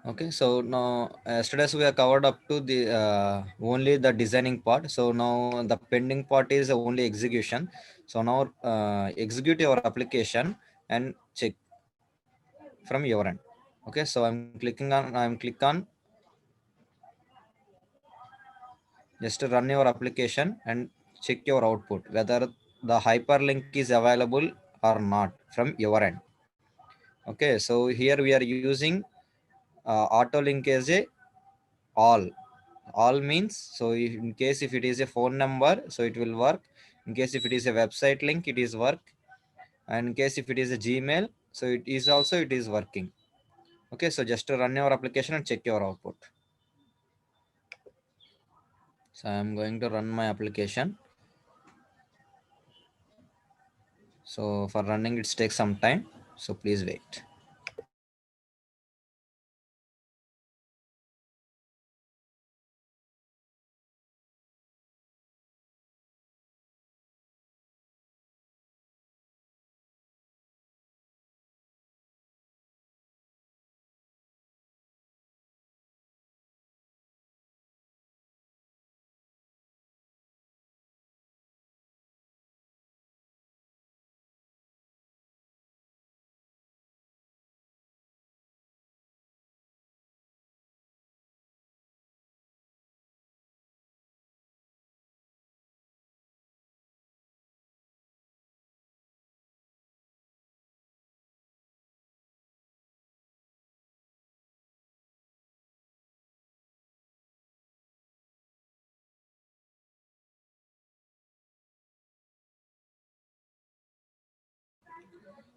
Okay, so now yesterday we have covered up to the only the designing part. So now the pending part is only execution. So now execute your application and check from your end. Okay, so I'm click on just to run your application and check your output whether the hyperlink is available or not from your end. Okay, so here we are using auto link as a all. All means, so in case if it is a phone number, so it will work. In case if it is a website link, it is work. And in case if it is a Gmail, so it is working. Okay, so just to run your application and check your output. So I'm going to run my application. So for running it takes some time, so please wait.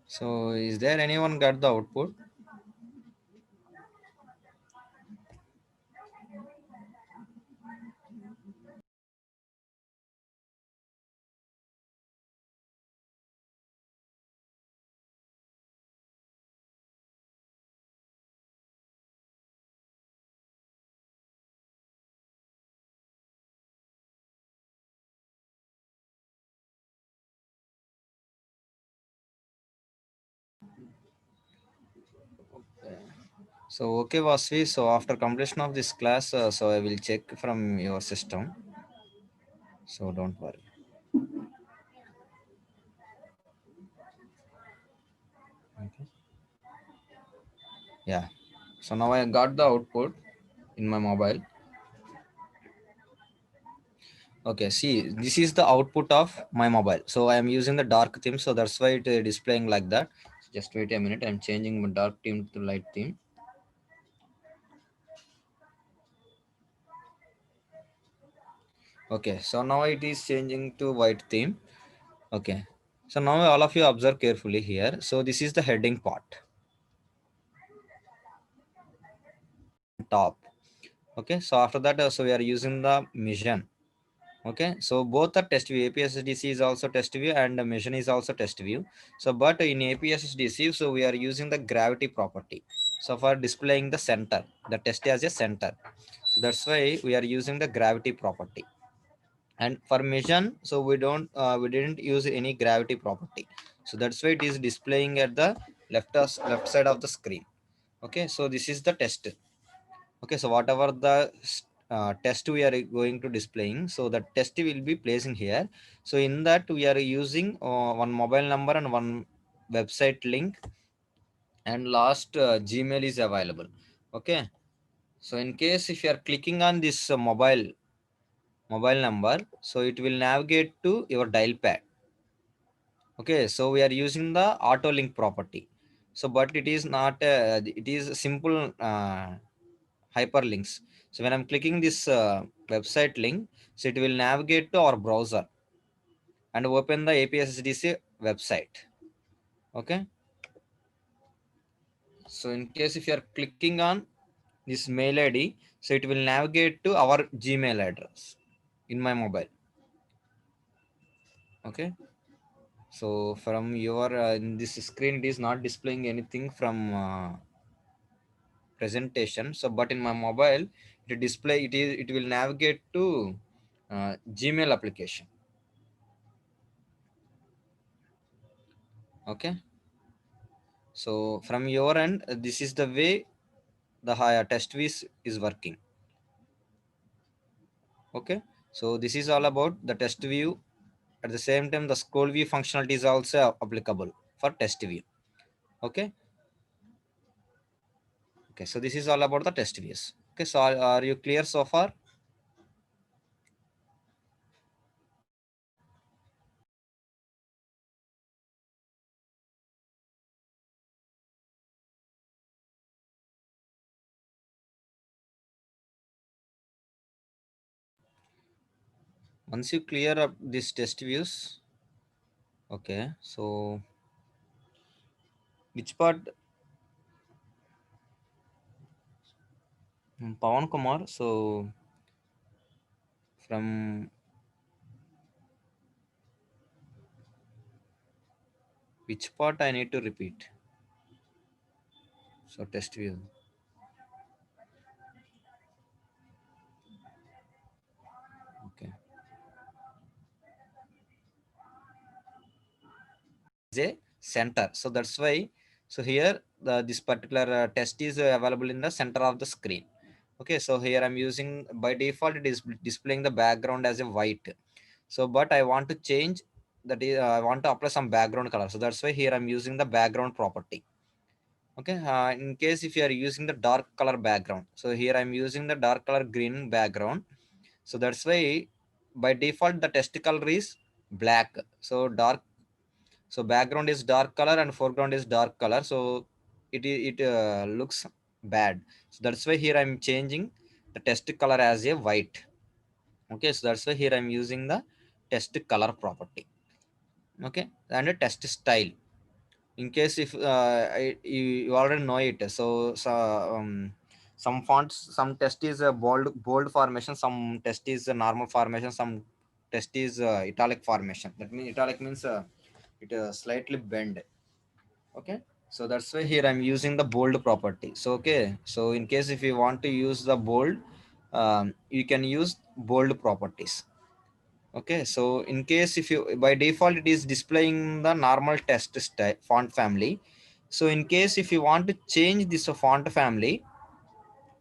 So is there anyone got the output? So okay, Vasvi. So after completion of this class, so I will check from your system. So don't worry. Okay. Yeah. So now I got the output in my mobile. Okay, see, this is the output of my mobile. So I am using the dark theme, so that's why it displaying like that. Just wait a minute. I'm changing my dark theme to light theme. Okay, so now it is changing to white theme. Okay, so now all of you observe carefully here. So this is the heading part, top. Okay, so after that, so we are using the mission. Okay, so both are test view. APSDC is also test view and the mission is also test view. So but in APSDC, so we are using the gravity property, so for displaying the center, the test as a center. So that's why we are using the gravity property. And for mission, so we didn't use any gravity property, so that's why it is displaying at the left side of the screen. Okay, so this is the test. Okay, so whatever the test we are going to displaying, so the test will be placing here. So in that we are using one mobile number and one website link, and last Gmail is available. Okay, so in case if you are clicking on this mobile number, so it will navigate to your dial pad. Okay, so we are using the auto link property. So but it is not it is simple hyperlinks. So when I'm clicking this website link, so it will navigate to our browser and open the APSDC website. Okay, so in case if you are clicking on this mail ID, so it will navigate to our Gmail address in my mobile. Okay, so from your in this screen it is not displaying anything from presentation. So but in my mobile it display, it will navigate to Gmail application. Okay, so from your end this is the way the higher test view is working. Okay, so this is all about the test view. At the same time, the scroll view functionality is also applicable for test view. Okay, okay, so this is all about the test views. Okay, so are you clear so far? Once you clear up these test views, okay, so which part? Pawan Kumar, so from which part I need to repeat? So test view. Okay. Is a center. So that's why. So here this particular test is available in the center of the screen. Okay. So here I'm using by default it is displaying the background as a white. So but I want to change that is I want to apply some background color. So that's why here I'm using the background property. Okay. In case if you are using the dark color background, so here I'm using the dark color green background. So that's why by default the test color is black. So dark, so background is dark color and foreground is dark color, so it looks bad. So that's why here I'm changing the test color as a white. Okay, so that's why here I'm using the test color property. Okay, and a test style. In case if you already know it, some fonts, some test is a bold formation, some test is a normal formation, some test is italic formation. That means italic means it slightly bend. Okay, so that's why here I'm using the bold property. So okay, so in case if you want to use the bold, you can use bold properties. Okay, so in case if you by default it is displaying the normal text style font family. So in case if you want to change this font family,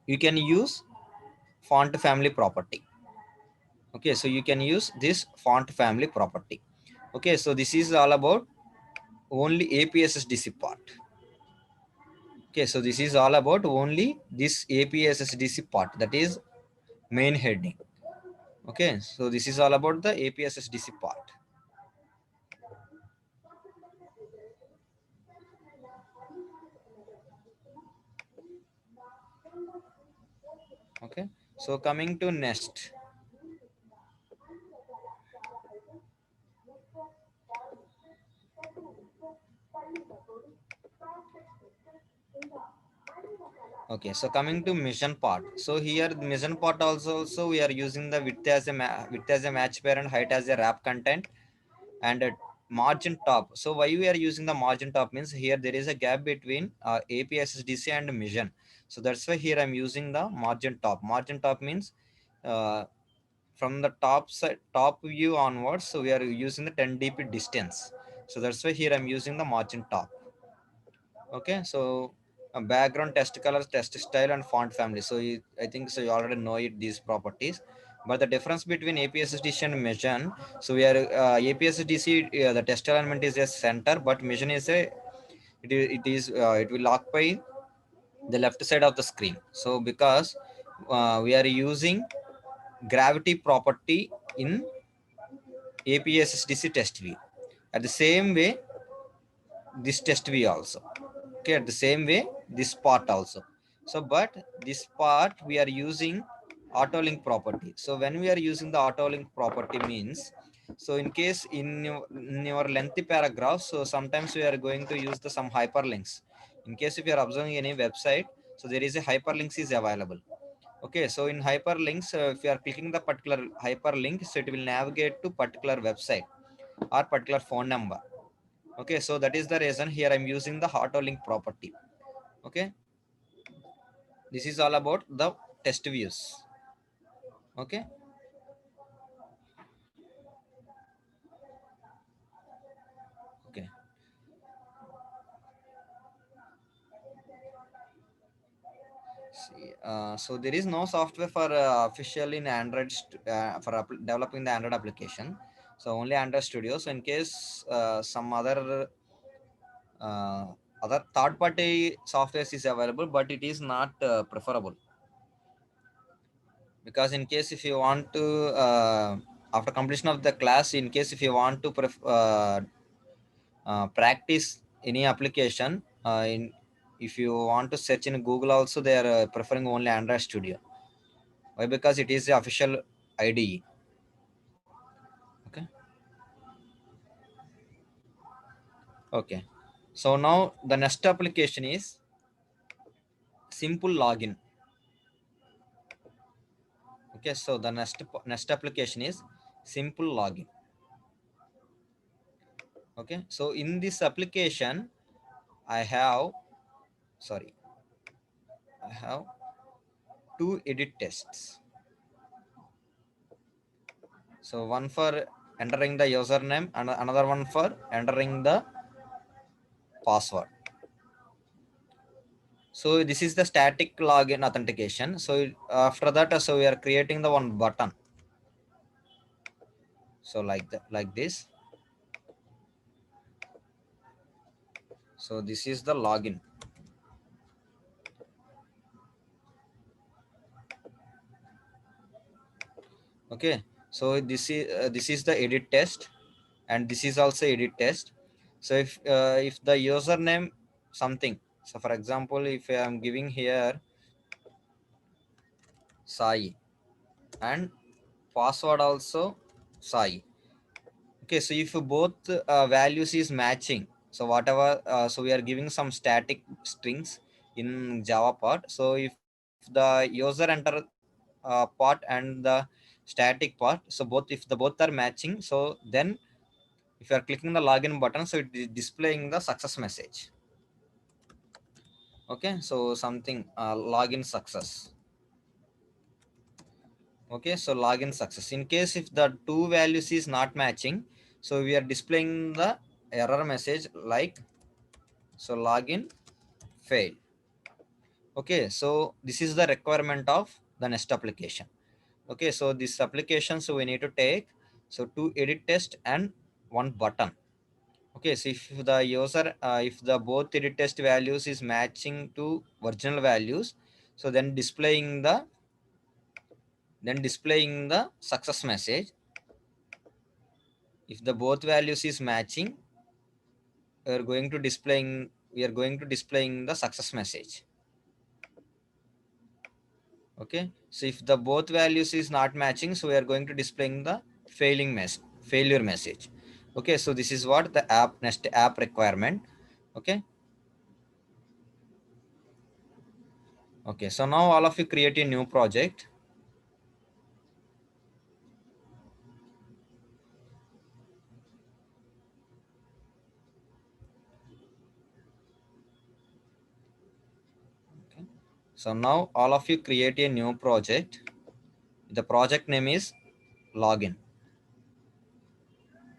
you can use font family property. Okay, so you can use this font family property. Okay, so this is all about only APSSDC part. Okay, so this is all about only this APSSDC part, that is main heading. Okay, so this is all about the APSSDC part. Okay, so coming to next. Okay, so coming to mission part. So here mission part also we are using the width as a match pair and height as a wrap content and margin top. So why we are using the margin top means here there is a gap between APSSDC and mission. So that's why here I'm using the margin top. Margin top means uh, from the top side, top view onwards. So we are using the 10 dp distance. So that's why here I'm using the margin top. Okay, so background, test colors, test style, and font family. So I think so you already know it these properties. But the difference between APSSDC and Meson, so we are APSSDC the test element is a center, but Meson is a it will occupy the left side of the screen. So because we are using gravity property in APSSDC test view. At the same way, this test view also. Okay, at the same way this part also. So but this part we are using auto link property. So when we are using the auto link property means, so in case in your lengthy paragraph, so sometimes we are going to use the some hyperlinks. In case if you are observing any website, so there is a hyperlinks is available. Okay, so in hyperlinks, if you are clicking the particular hyperlink, so it will navigate to particular website or particular phone number. Okay, so that is the reason here I'm using the auto link property. Okay, this is all about the test views. Okay, okay, see. So there is no software for official in Android for developing the Android application. So only Android Studio. So in case some uh, other third party software is available, but it is not preferable, because in case if you want to after completion of the class, in case if you want to practice any application in if you want to search in Google also, they are preferring only Android Studio. Why? Because it is the official IDE. Okay. Okay. So now the next application is simple login. Okay. So the next application is simple login. Okay. So in this application, I have sorry, I have two edit tests. So one for entering the username and another one for entering the password. So this is the static login authentication. So after that, so we are creating the one button. So like that, like this. So this is the login. Okay. So this is the edit test, and this is also edit test. So if the username something, so for example, if I am giving here Sai and password also Sai. Okay, so if both values is matching, so whatever, so we are giving some static strings in Java part. So if the user enter part and the static part, so both if the both are matching, so then if you are clicking the login button, so it is displaying the success message. Okay, so something login success. Okay, so login success. In case if the two values is not matching, so we are displaying the error message like, so login fail. Okay, so this is the requirement of the next application. Okay, so this application, so we need to take so two edit test and one button. Okay, so if the user if the both edit test values is matching to original values, so then displaying the success message. If the both values is matching, we are going to displaying the success message. Okay, so if the both values is not matching, so we are going to displaying the failure message. Okay, so this is what the next app requirement. Okay. Okay, so now all of you create a new project. Okay. So now all of you create a new project. The project name is login.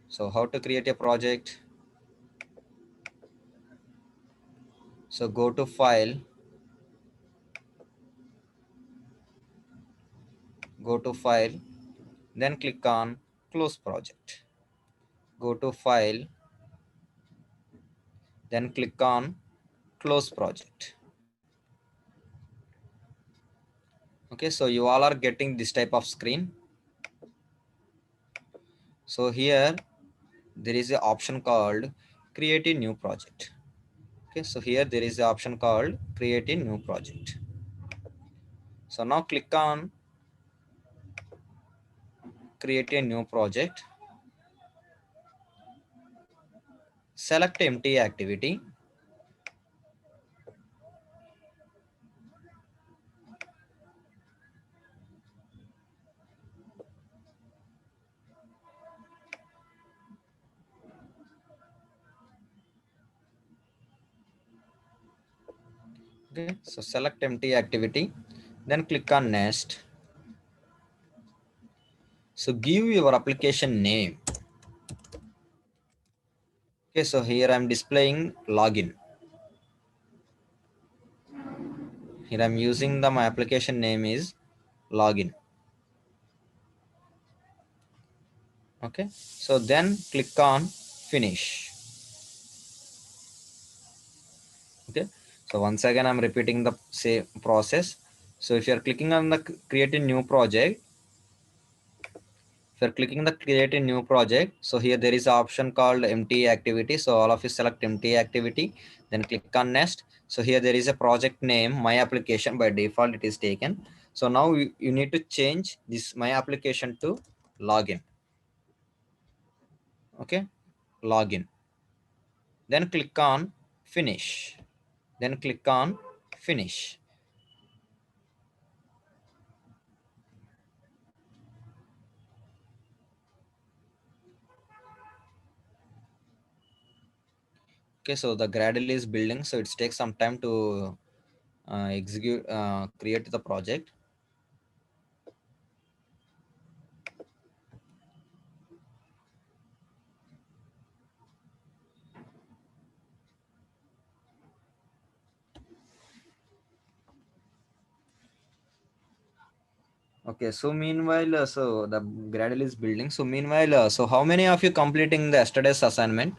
So how to create a project? So go to file, then click on close project. Go to file, then click on close project. Okay, so you all are getting this type of screen. So here there is an option called create a new project. Okay, so here there is an option called create a new project. So now click on create a new project. Select empty activity. Okay, so select empty activity, then click on next. So give your application name. Okay, so here I'm displaying login. Here I'm using my application name is login. Okay, so then click on finish. Okay, so once again I'm repeating the same process. So if you're clicking on the create a new project, if you're clicking the create a new project, so here there is an option called empty activity. So all of you select empty activity, then click on next. So here there is a project name, my application. By default it is taken. So now you need to change this my application to login. Okay, login, then click on finish, then click on finish. Okay, so the Gradle is building, so it takes some time to create the project. Okay, so meanwhile, so the Gradle is building. So meanwhile, so how many of you completing the yesterday's assignment?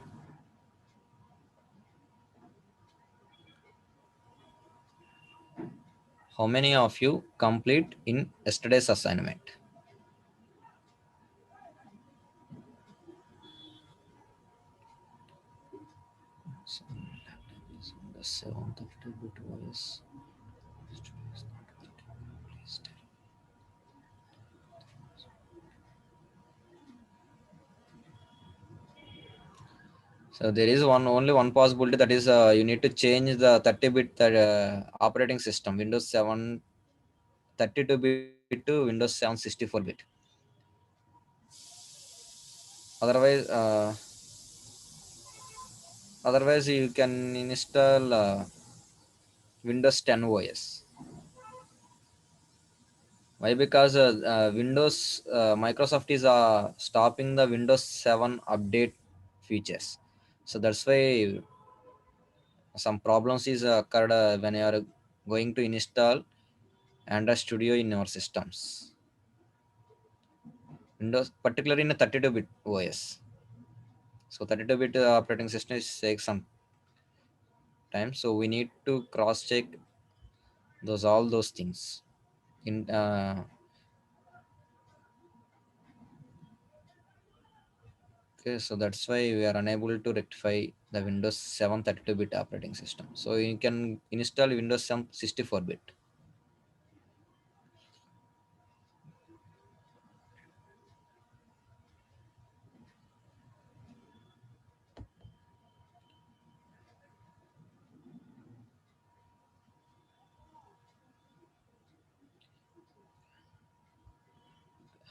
How many of you complete in yesterday's assignment? So, the 732 bit OS. So there is only one possibility, that is you need to change the 30-bit operating system, Windows 7 32-bit to Windows 7 64-bit. Otherwise, you can install Windows 10 OS. Why? Because Windows Microsoft is stopping the Windows 7 update features. So that's why some problems is occurred when you are going to install Android Studio in your systems. Windows, particularly in a 32-bit OS. So 32-bit operating system is takes some time. So we need to cross check all those things. In Okay, so that's why we are unable to rectify the Windows 7 32-bit operating system. So you can install Windows 7 64-bit.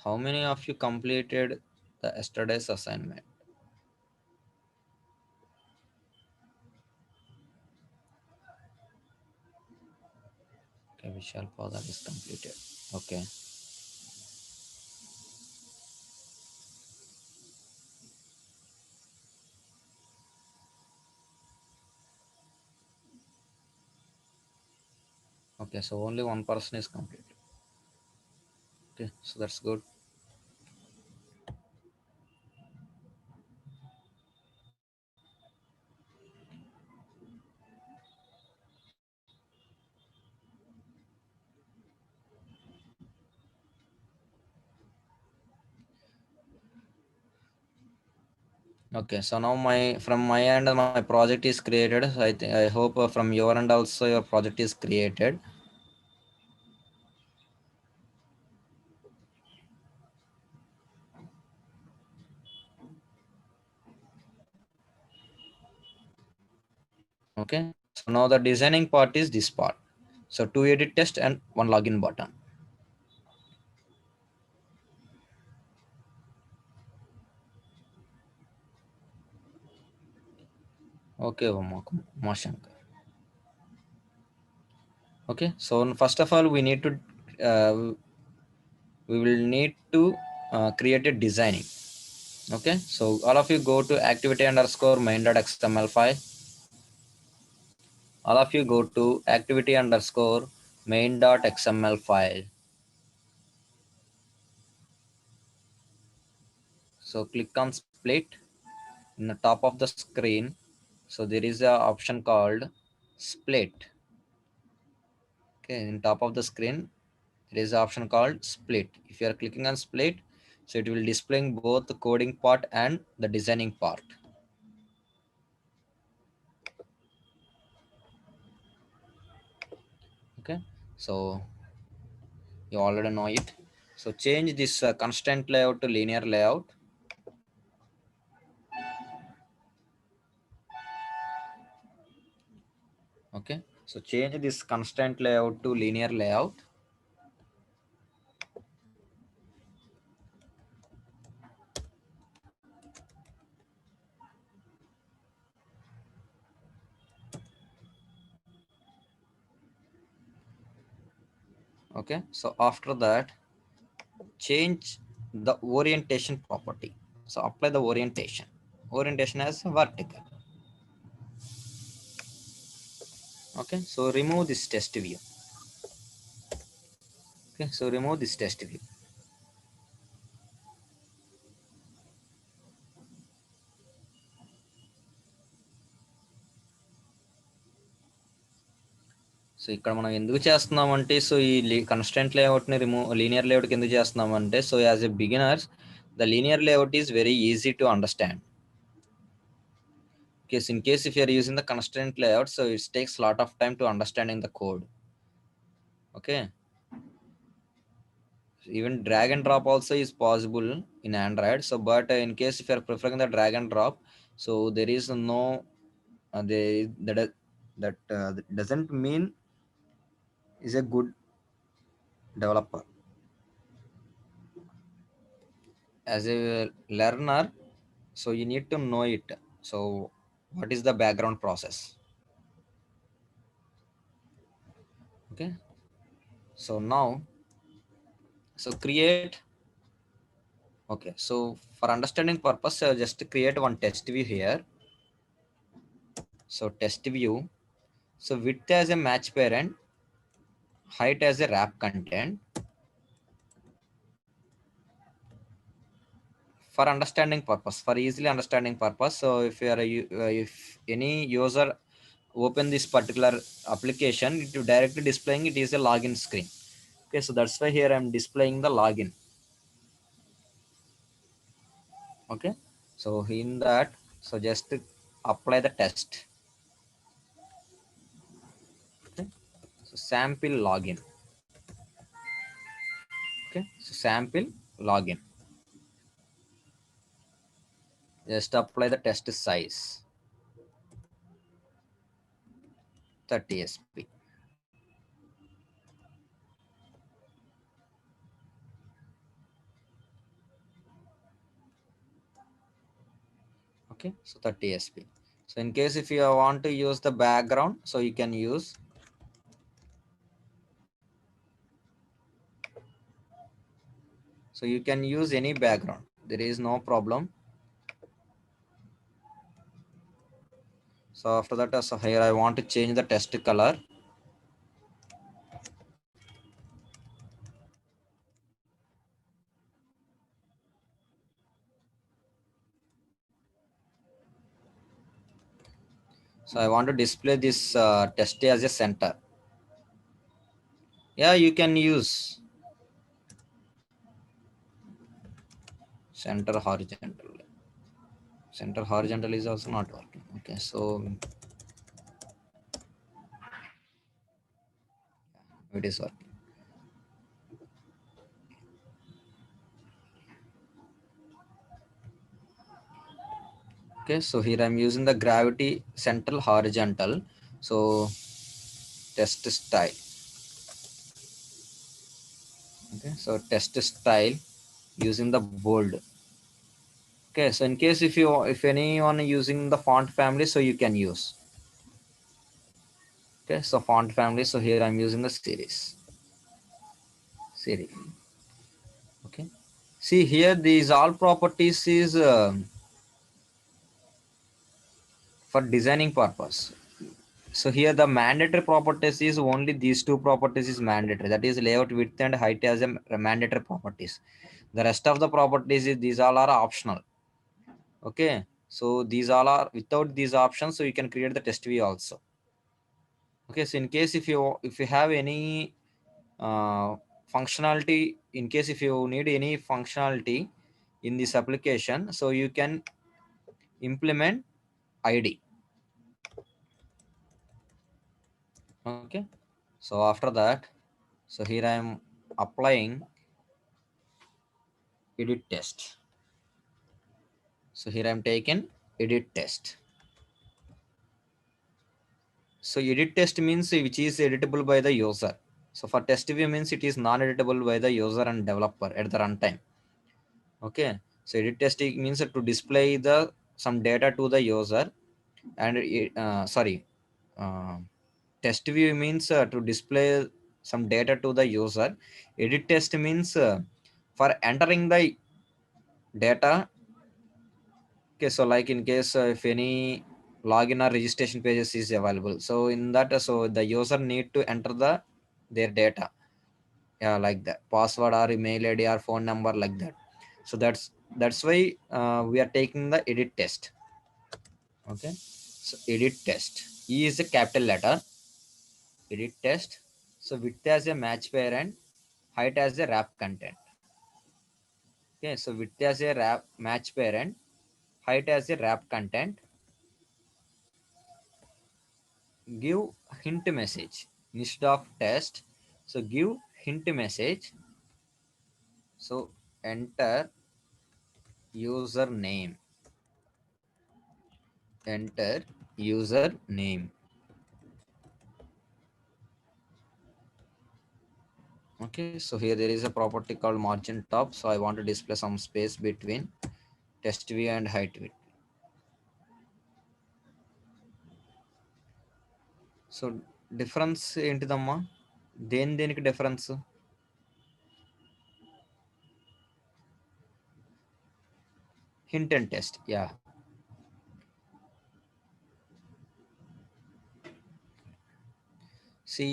How many of you completed the yesterday's assignment? Okay, Vishal Pada is completed. Okay. Okay, so only one person is completed. Okay, so that's good. Okay, so now from my end my project is created. So I hope from your end also your project is created. Okay, so now the designing part is this part. So two edit test and one login button. Okay, Umashankar. Okay, so first of all we need to we will need to create a designing. Okay, so all of you go to activity underscore main.xml file. All of you go to activity underscore main.xml file. So click on split in the top of the screen. So there is a option called split. Okay, in top of the screen there is an option called split. If you are clicking on split, so it will displaying both the coding part and the designing part. Okay, so you already know it. So change this constraint layout to linear layout. Okay, so change this constraint layout to linear layout. Okay, so after that change the orientation property. So apply the orientation as vertical. Okay, so remove this test view. Okay, so remove this test view. So ఇక్కడ మనం ఎందుకు చేస్తున్నామంటే so ఈ constant లేఅవుట్ని linear లేఅవుట్కి ఎందుకు చేస్తున్నామంటే so as a beginners the linear layout is very easy to understand. In case if you are using the constraint layout, so it takes a lot of time to understanding the code. Okay, even drag and drop also is possible in Android. So but in case if you are preferring the drag and drop, so there is no that doesn't mean is a good developer. As a learner, so you need to know it. So what is the background process? Okay, so now so create. Okay, so for understanding purpose, just create one test view here. So test view, so width as a match parent, height as a wrap content. For understanding purpose, for easily understanding purpose, so if you are if any user open this particular application, it will directly displaying it is a login screen. Okay, so that's why here I'm displaying the login. Okay, so in that, so just apply the test. Okay, so sample login. Okay, so sample login, just apply the test size 30 sp. Okay, so 30 sp. So in case if you want to use the background, so you can use. So you can use any background, there is no problem. So after that, so here I want to change the test color. So I want to display this test as a center. Yeah, you can use center horizontal. Center horizontal is also not working. Okay, so it is working. Okay, so here I'm using the gravity central horizontal. So test style. Okay, so test style using the bold. Okay, so in case if anyone using the font family, so you can use. Okay, so font family, so here I'm using the serif. Okay, see here these all properties is for designing purpose. So here the mandatory properties is only these two properties is mandatory. That is layout width and height as a mandatory properties. The rest of the properties is these all are optional. Okay. So these all are without these options. So you can create the test view also. Okay. So in case if you have any functionality, in case if you need any functionality in this application, so you can implement ID. Okay. So after that, so here I am applying edit test. So here I am taking edit test. So edit test means which is editable by the user. So for test view means it is non-editable by the user and developer at the runtime. Okay. So edit test means to display the some data to the user, and sorry, uh, test view means to display some data to the user. Edit test means for entering the data. Okay, so like in case if any login or registration pages is available, so in that so the user need to enter their data, yeah, like that password or email ID or phone number, like that. So that's why we are taking the edit test. Okay, so edit test, E is a capital letter. Edit test. So width as a match parent, height as a wrap content. Okay, so width as a wrap match parent, height as a wrap content. Give hint message instead of test. So give hint message. So enter username. Enter username. Okay, so here there is a property called margin top. So I want to display some space between test view and height width. So difference ఏంటిదమ్మా, దేనికి difference? Hint and test, ya. See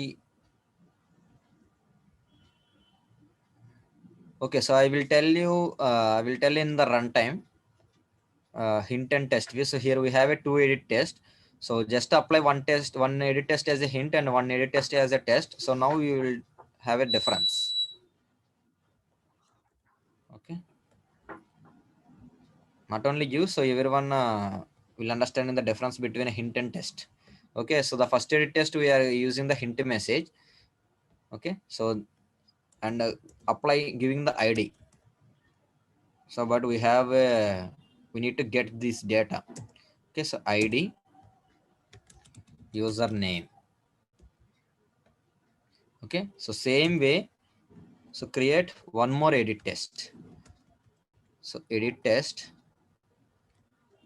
okay, so I will tell you, I will tell in the runtime hint and test view. So here we have a two edit test. So just apply one test, one edit test as a hint and one edit test as a test. So now you will have a difference. Okay, not only you, so everyone will understand the difference between a hint and test. Okay, so the first edit test we are using the hint message. Okay, so and apply giving the ID. So but we have we need to get this data. Okay, so ID username. Okay, so same way, so create one more edit test. So edit test,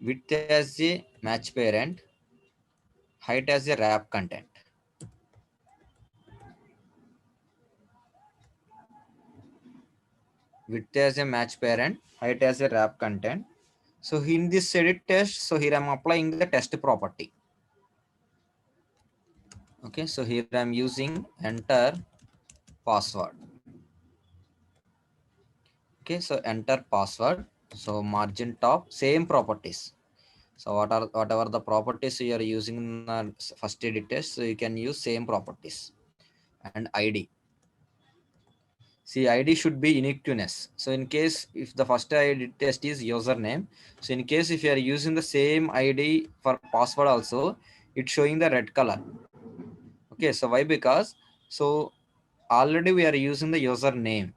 width as a match parent, height as a wrap content. Width as a match parent, height as a wrap content. So in this edit test, so here I'm applying the test property. Okay, so here I'm using enter password. Okay, so enter password. So margin top, same properties. So whatever the properties you are using in the first edit test, so you can use same properties. And ID, see ID should be uniqueness. So in case if the first edit test is username, so in case if you are using the same ID for password also, it's showing the red color. Okay, so why? Because so already we are using the username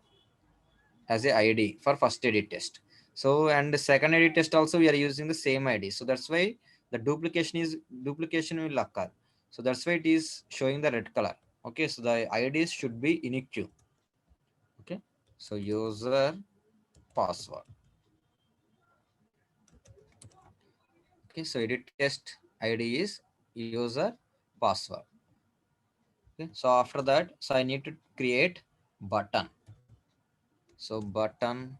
as a ID for first edit test. So and the second edit test also we are using the same ID. So that's why the duplication will occur. So that's why it is showing the red color. Okay, so the IDs should be unique. Okay, so user password. Okay, so edit test ID is user password. Okay, so after that, so I need to create button. So button.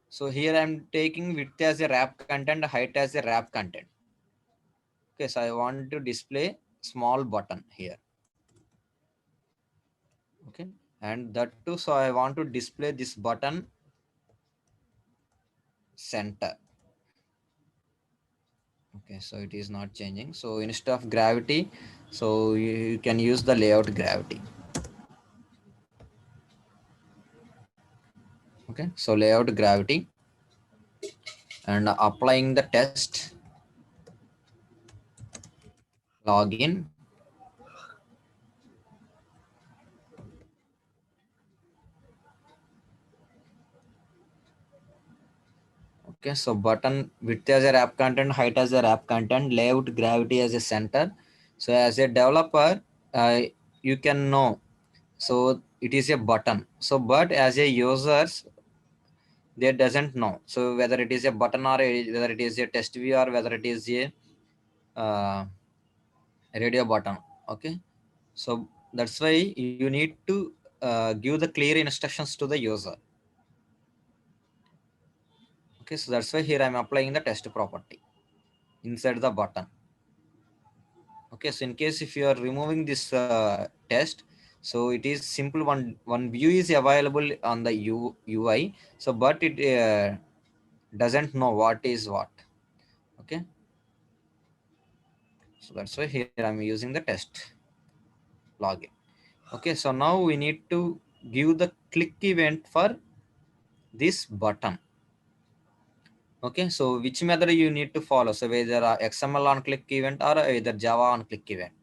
So here I'm taking width as a wrap content, height as a wrap content. Okay, so I want to display small button here. Okay, and that too, so I want to display this button center. Okay, so it is not changing. So instead of gravity, so you can use the layout gravity. Okay, so layout gravity, and applying the test login. Okay, so button width as a wrap content, height as a wrap content, layout gravity as a center. So as a developer, uh, you can know. So it is a button. So but as a users, they doesn't know. So whether it is a button or whether it is a test view or whether it is a uh, radio button. Okay, so that's why you need to give the clear instructions to the user. Okay, so that's why here I'm applying the test property inside the button. Okay, so in case if you are removing this test, so it is simple, one view is available on the UI, so but it doesn't know what is what. Okay, so that's why here I'm using the test login. Okay, so now we need to give the click event for this button. Okay, so which method you need to follow, so whether XML on click event or either Java on click event.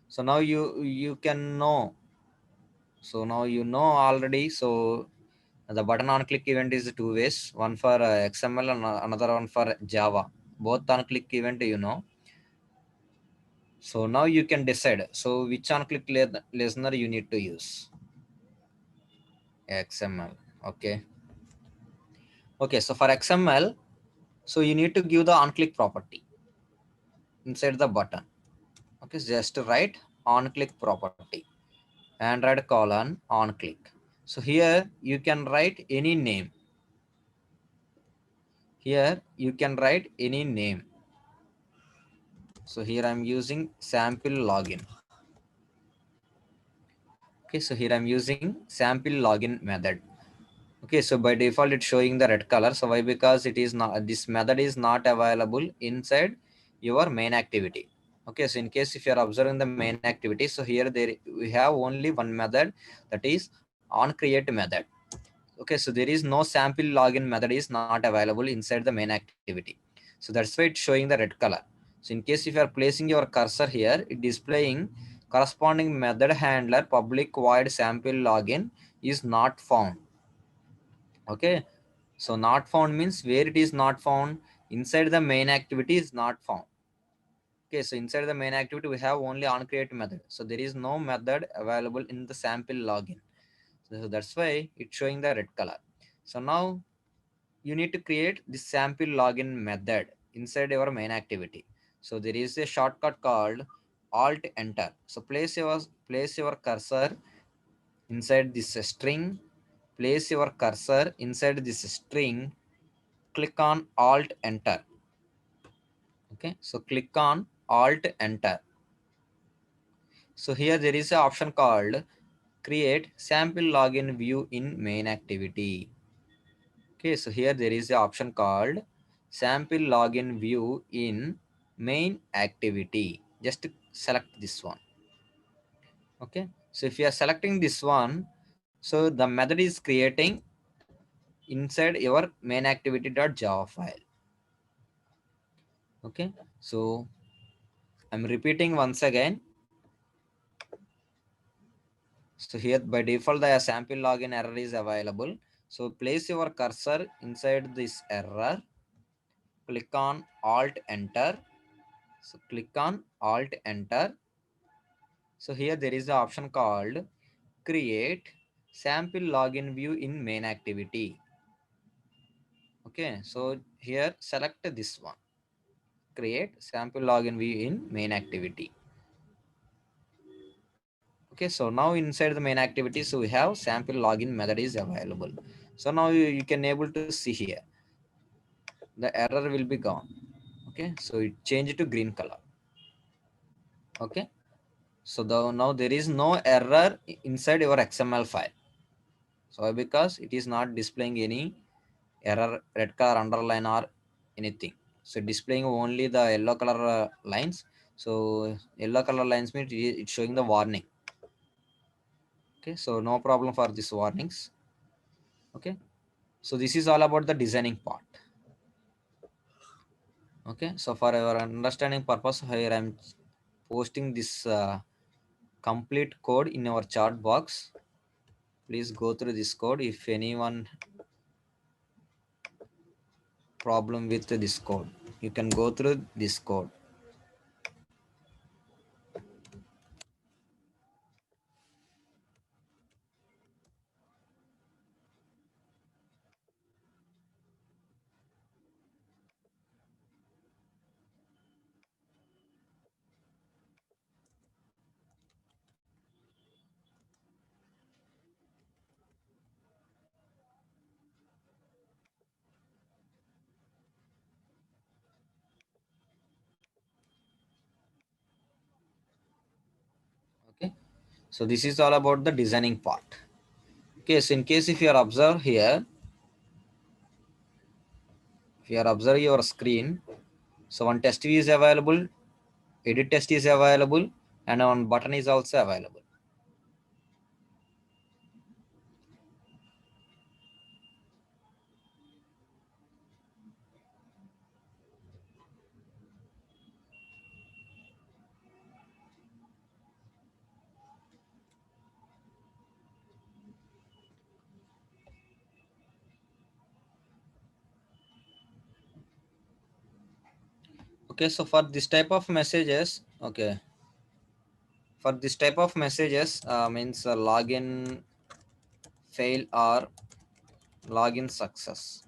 So now you can know. So now you know already. So the button on click event is two ways, one for XML and another one for Java. Both on click event, you know. So now you can decide, so which on click listener you need to use. XML. Okay, okay, so for XML, so you need to give the on click property inside the button. Okay, just write on click property and write colon on click. So here you can write any name. Here you can write any name. So here I'm using sample login. Okay, so here I'm using sample login method. Okay, so by default it's showing the red color. So why? Because it is not, this method is not available inside your main activity. Okay, so in case if you are observing the main activity, so here we have only one method, that is on create method. Okay, so there is no sample login method is not available inside the main activity. So that's why it's showing the red color. So in case if you are placing your cursor here, it displaying corresponding method handler public void sample login is not found. Okay, so not found means where it is not found, inside the main activity is not found. Okay, so inside the main activity we have only on create method, so there is no method available in the sample login. So that's why it's showing the red color. So now you need to create the sample login method inside your main activity. So there is a shortcut called alt enter. So place your cursor inside this string. Place your cursor inside this string. Click on alt enter. Okay, so click on alt enter. So here there is an option called create sample login view in main activity. Okay, so here there is an option called sample login view in main activity. Just select this one. Okay, so if you are selecting this one, so the method is creating inside your main activity.java file. Okay, so I'm repeating once again. So here by default the sample login error is available. So place your cursor inside this error. Click on alt enter. So click on alt enter. So here there is the option called create sample login view in main activity. Okay, so here select this one, create sample login view in main activity. Okay, so now inside the main activity, so we have sample login method is available. So now you can able to see here the error will be gone. Okay, so it changed to green color. Okay, so now there is no error inside your XML file. So because it is not displaying any error, red color underline or anything. So displaying only the yellow color lines. So yellow color lines means it's showing the warning. Okay, so no problem for these warnings. Okay, so this is all about the designing part. Okay, so for our understanding purpose, here I'm posting this complete code in our chat box. Please go through this code. If anyone problem with this code, you can go through this code. Okay, so this is all about the designing part. Okay, so in case if you are observe here, if you are observe your screen, so one test view is available, edit test is available, and one button is also available. Okay, so for this type of messages, okay, for this type of messages means login fail or login success.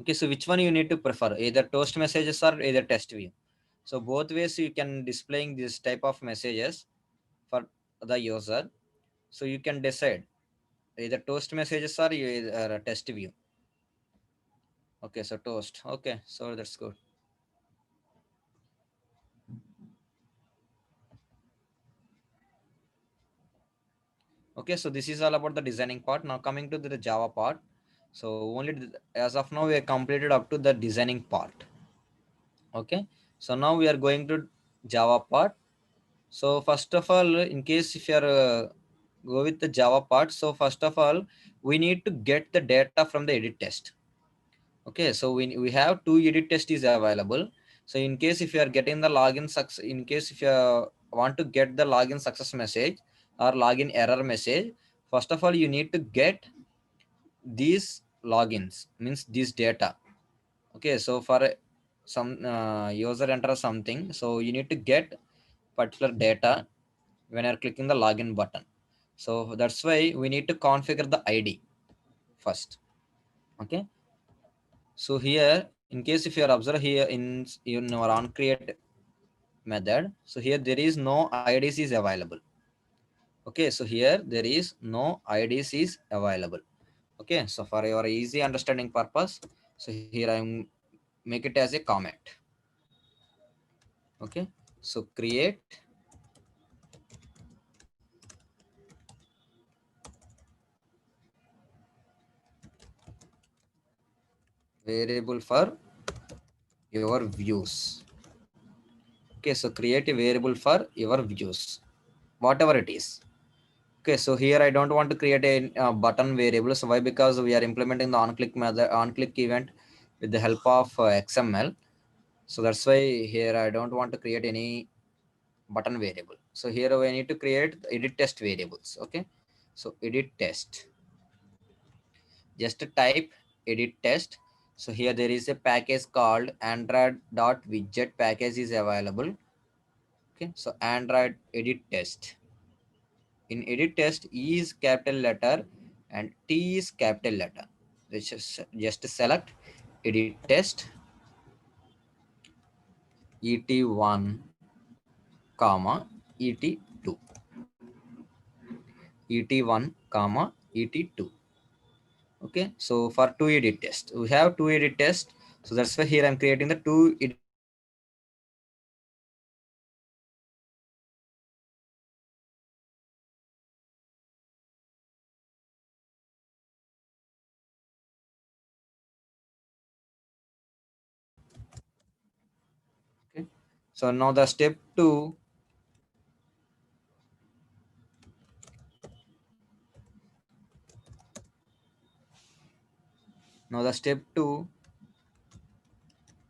Okay, so which one you need to prefer, either toast messages or either test view? So both ways you can displaying this type of messages for the user. So you can decide either toast messages or either a test view. Okay, so toast. Okay, so that's good. Okay, so this is all about the designing part. Now coming to the Java part. So only as of now we are completed up to the designing part. Okay, so now we are going to Java part. So first of all, in case if you are go with the Java part, so first of all we need to get the data from the edit test. Okay, so we have two edit test is available. So in case if you are getting the login success, in case if you want to get the login success message or login error message, first of all you need to get these logins, means this data. Okay, so for some user enter something, so you need to get particular data when you're clicking the login button. So that's why we need to configure the ID first. Okay, so here in case if you are observe here in our on create method, so here there is no IDs is available. Okay, so here there is no IDs is available. Okay, so for your easy understanding purpose, so here I'm make it as a comment. Okay, so create variable for your views. Okay, so create a variable for your views, whatever it is. Okay, so here I don't want to create a button variable. So why? Because we are implementing the on-click method, on-click event with the help of XML. So that's why here I don't want to create any button variable. So here we need to create the edit test variables. Okay, so edit test. Just type edit test. So here there is a package called android.widget package is available. Okay, so Android edit test. In edit test, E is capital letter and T is capital letter. Just select edit test ET1 comma ET2, ET1 comma ET2. Okay, so for two edit test we have two edit test. So that's why here I'm creating the two edit test variables. Okay. So now the step 2,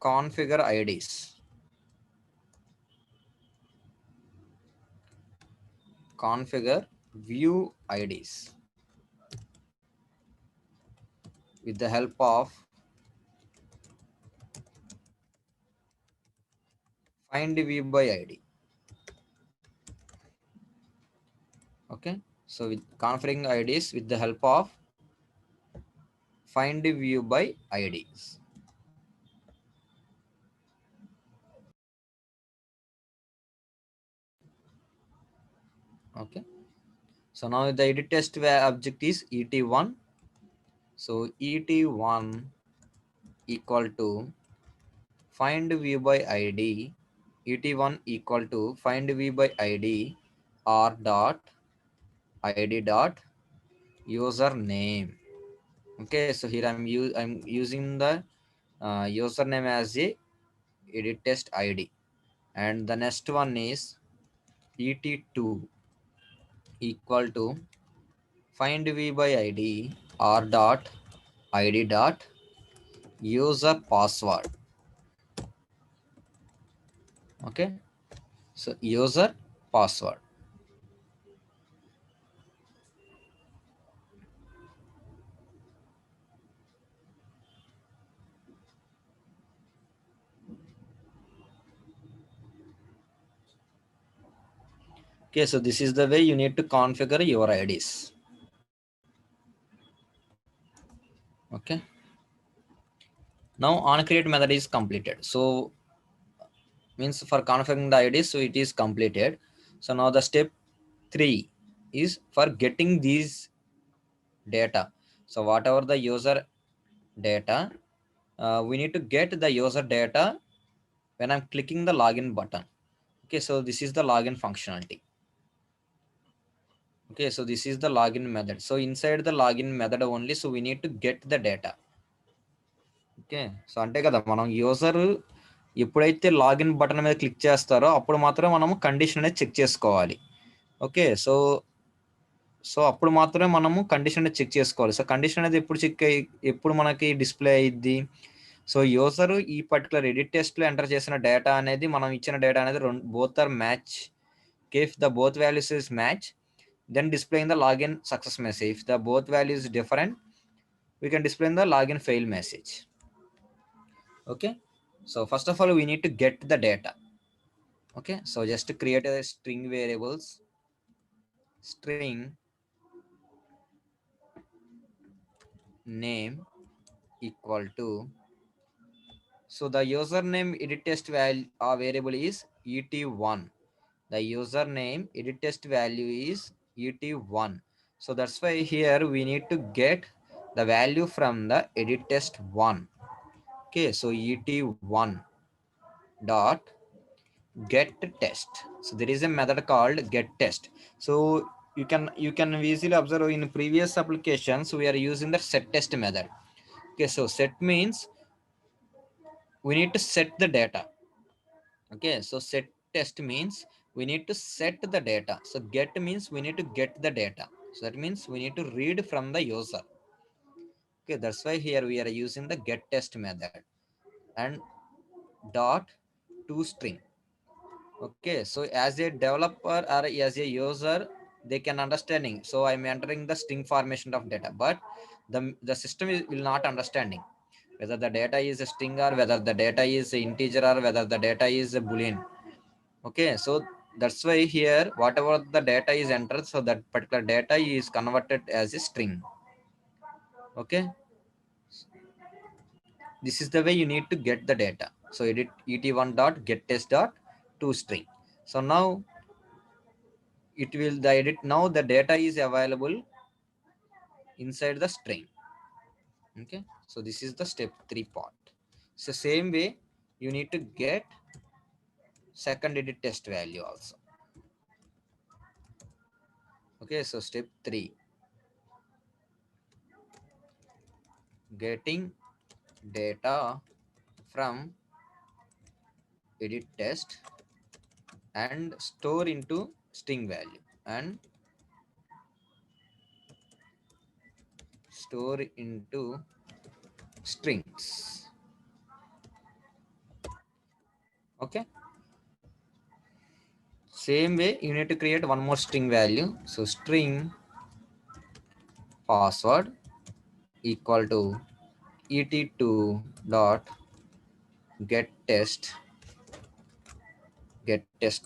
configure IDs. Configure view IDs with the help of find view by ID. Okay. So with configuring IDs with the help of find view by IDs. Okay. So now the edit test object is ET1. So ET1 equal to find view by ID. ET1 equal to find view by ID r dot ID dot username. Okay. So here I'm using the username as a edit test ID, and the next one is ET2 equal to find v by ID r dot ID dot user password. Okay. So user password. Okay. So this is the way you need to configure your IDs. Okay. Now on create method is completed. So means for configuring the IDs, so it is completed. So now the step 3 is for getting these data. So whatever the user data, we need to get the user data when I'm clicking the login button. Okay, so this is the login functionality. Okay, so this is the login method. So inside the login method only, so we need to get the data. Okay so అంటే కదా మనం user ఎప్పుడైతే login button మీద click చేస్తారో అప్పుడు మాత్రమే మనము condition అనేది చెక్ చేసుకోవాలి. ఓకే సో సో అప్పుడు మాత్రమే మనము కండిషన్ అనేది చెక్ చేసుకోవాలి. సో కండిషన్ అనేది ఎప్పుడు మనకి డిస్ప్లే అయ్యిద్ది. సో యూజర్ ఈ పర్టికులర్ ఎడిట్ టెస్ట్లో ఎంటర్ చేసిన డేటా అనేది మనం ఇచ్చిన డేటా అనేది both are match. If the both values is match, then displaying the login success message. If the both values different, we can display the login fail message. Okay, so first of all we need to get the data. Okay, so just to create a string variables, string name equal to, so the username edit test variable is et1. The username edit test value is et1. So that's why here we need to get the value from the edit test 1. Okay, so et1 dot get test. So there is a method called get test. So you can easily observe in previous applications we are using the set test method. Okay, so set means we need to set the data. Okay, so set test means we need to set the data. So get means we need to get the data. So that means we need to read from the user. Okay, that's why here we are using the get test method and dot to string. Okay, so as a developer or as a user they can understanding, so I'm entering the string formation of data, but the system will not understanding whether the data is a string or whether the data is integer or whether the data is a boolean. Okay, so that's why here whatever the data is entered, so that particular data is converted as a string. Okay, this is the way you need to get the data. So edit et1 dot get test dot to string. So now it will the edit, now the data is available inside the string. Okay, so this is the step 3 part. So same way you need to get second digit test value also. Okay, so step 3, getting data from edit test and store into string value and store into strings. Okay, same way you need to create one more string value. So string password equal to et2 dot get test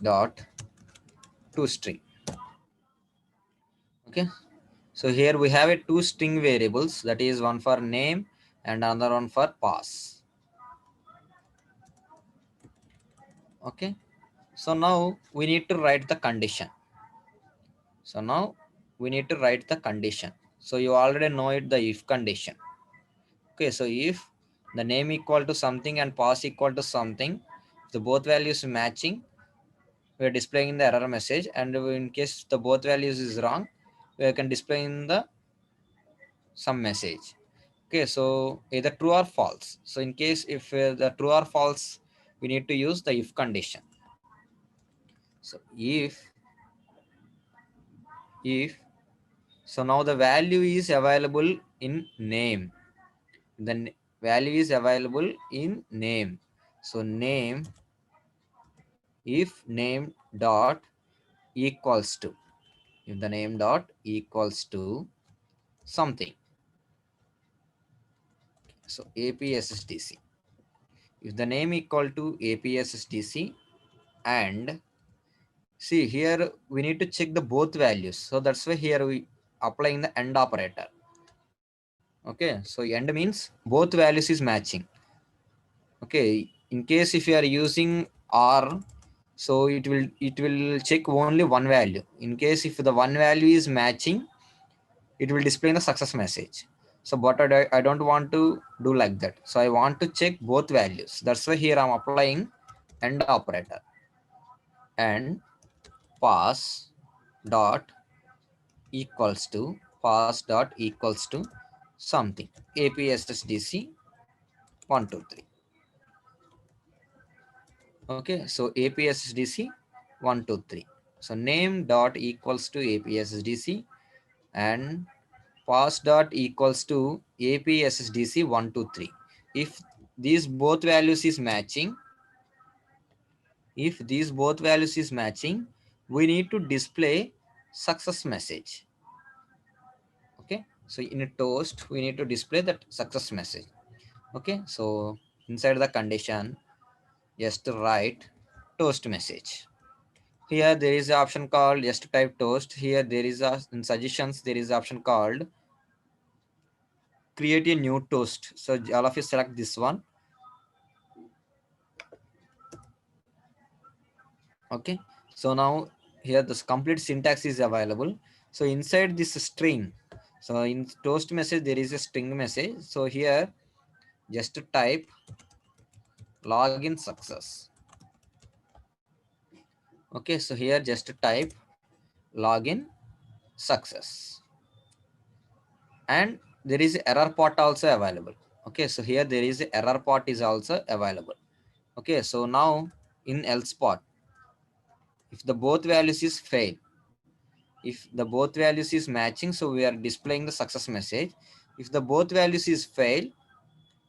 dot to string. Okay, so here we have a two string variables, that is one for name and another one for pass. Okay, so now we need to write the condition. So now we need to write the condition. So you already know it, the if condition. Okay, so if the name equal to something and pass equal to something, if the both values matching, we are displaying the error message, and in case the both values is wrong, we can display in the some message. Okay, so either true or false. So in case if the true or false, we need to use the if condition. So if so now the value is available in name, the value is available in name. So name, if name dot equals to, if the name dot equals to something, so APSSDC, if the name equal to APSSDC, and see here we need to check the both values, so that's why here we applying the AND operator. Okay, so AND means both values is matching. Okay, in case if you are using OR, so it will check only one value. In case if the one value is matching, it will display the success message. So but I don't want to do like that, so I want to check both values. That's why here I'm applying AND operator. And pass dot equals to something, APSSDC 123. Okay, so APSSDC 123. So name dot equals to APSSDC and pass dot equals to APSSDC 123. If these both values is matching, we need to display success message. Okay, so in a toast we need to display that success message. Okay, so inside the condition just write toast message. Here there is an option called just type toast. Here there is a, in suggestions there is an option called create a new toast. So all of you select this one. Okay, so now here this complete syntax is available. So inside this string, so in toast message there is a string message. So here just type login success. Okay, so here just type login success, and there is error part also available. Okay, so here there is a error part is also available. Okay, so now in else part, if the both values is fail, if the both values is matching, so we are displaying the success message. If the both values is fail,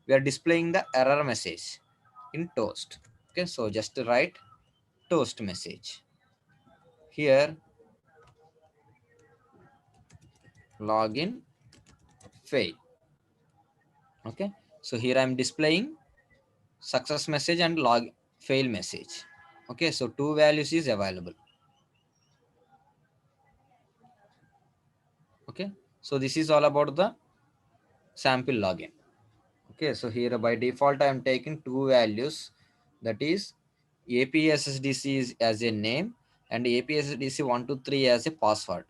we are displaying the error message in toast. Okay, so just write toast message. Here login fail. Okay, so here I'm displaying success message and log fail message. Okay, so two values is available. Okay, so this is all about the sample login. Okay, so here by default I am taking two values, that is APSSDC is as a name and APSSDC 123 as a password.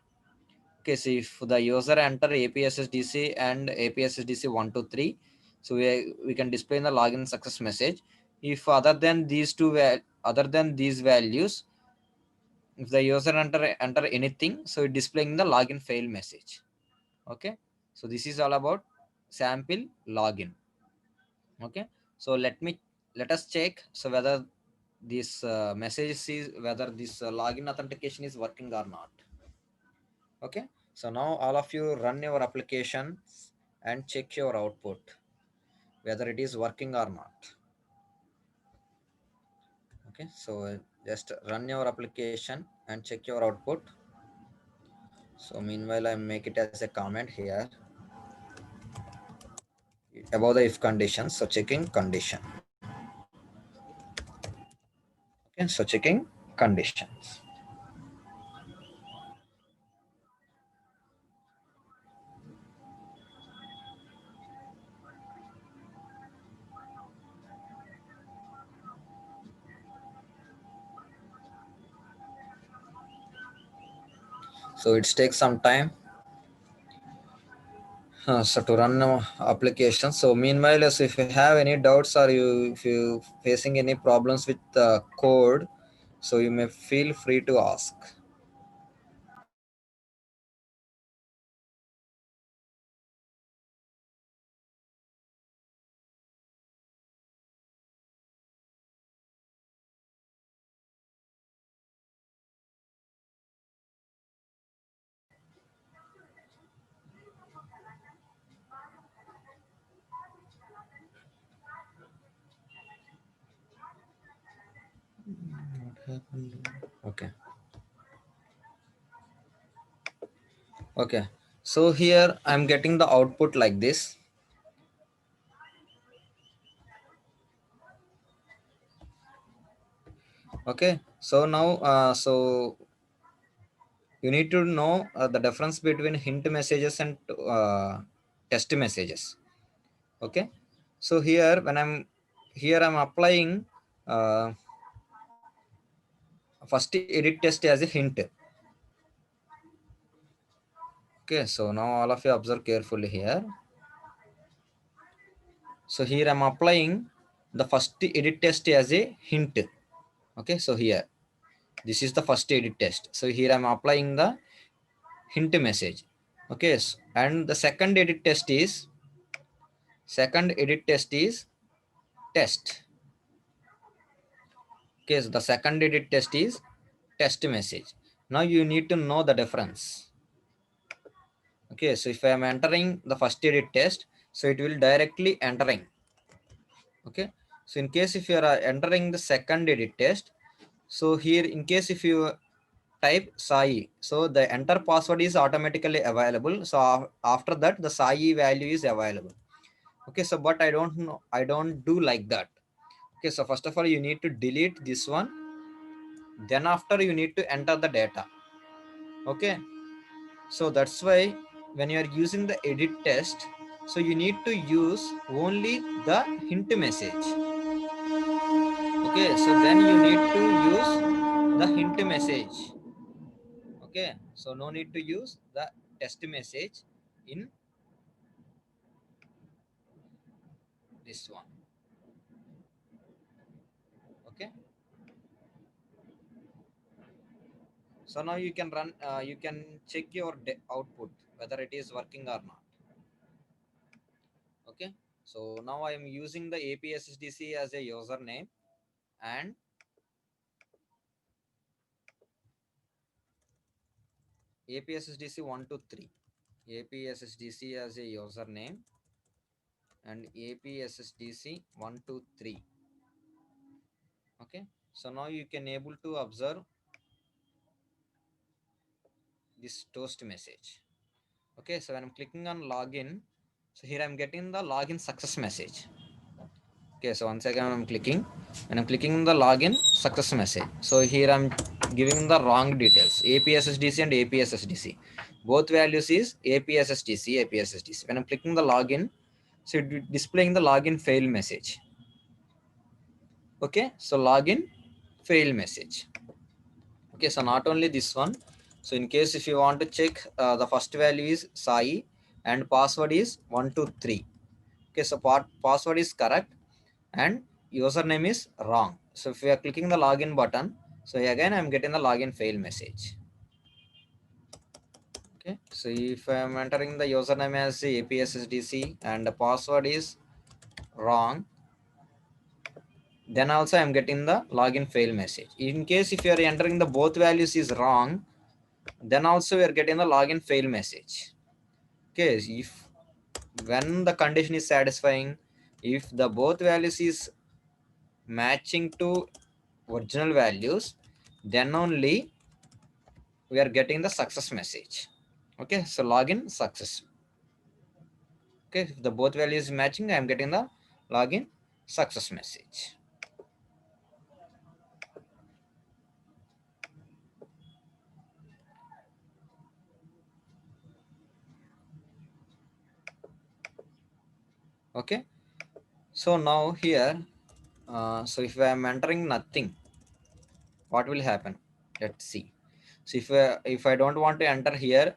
Okay, so if the user enter APSSDC and APSSDC 123, So we can display in the login success message. If other than these values, if the user enter anything, so it displaying the login fail message. Okay, so this is all about sample login. Okay, so let us check so whether this message is whether this login authentication is working or not. Okay, so now all of you run your application and check your output whether it is working or not. Okay, so just run your application and check your output. So meanwhile I make it as a comment here about the if condition. So checking condition. Okay, so checking conditions. So it takes some time so to run application. So meanwhile, so if you have any doubts or if you facing any problems with the code, so you may feel free to ask. Okay. Okay. So here I'm getting the output like this. Okay. So now, so you need to know the difference between hint messages and test messages. Okay. So I'm applying first edit test as a hint. Okay, so now all of you observe carefully here. So here I'm applying the first edit test as a hint. Okay, so here this is the first edit test. So here I'm applying the hint message. Okay, and the second edit test is test. Okay, so the second edit test is test message. Now you need to know the difference. Okay, so if I am entering the first edit test, so it will directly entering. Okay, so in case if you are entering the second edit test, so here in case if you type Sai, so the enter password is automatically available. So after that the Sai value is available. Okay, so but I don't know, I don't do like that. Okay, so first of all you need to delete this one, then after you need to enter the data. Okay, so that's why when you are using the edit test, so you need to use only the hint message. Okay, so then you need to use the hint message. Okay, so no need to use the test message in this one. Okay, so now you can run you can check your output whether it is working or not. Okay, so now I am using the APSSDC as a username and APSSDC 123, APSSDC as a username and APSSDC 123. Okay, so now you can able to observe this toast message. Okay, so when I'm clicking on login, so here I'm getting the login success message. Okay, so once again I'm clicking and I'm clicking the login success message. So here I'm giving the wrong details, APSSDC and APSSDC. Both values is APSSDC, APSSDC. When I'm clicking the login, so it displaying the login fail message. Okay, so login fail message. Okay, so not only this one. So in case if you want to check the first value is Sai and password is 123. Okay, so password is correct and username is wrong. So if we are clicking the login button, so again I'm getting the login fail message. Okay, so if I'm entering the username as the APSSDC and the password is wrong, then also I'm getting the login fail message. In case if you are entering the both values is wrong, then also we are getting the login fail message. Okay, if when the condition is satisfying, if the both values is matching to original values, then only we are getting the success message. Okay, so login success. Okay, if the both values is matching, I am getting the login success message. Okay, so now here, so if I am entering nothing, what will happen? Let's see. So if I don't want to enter here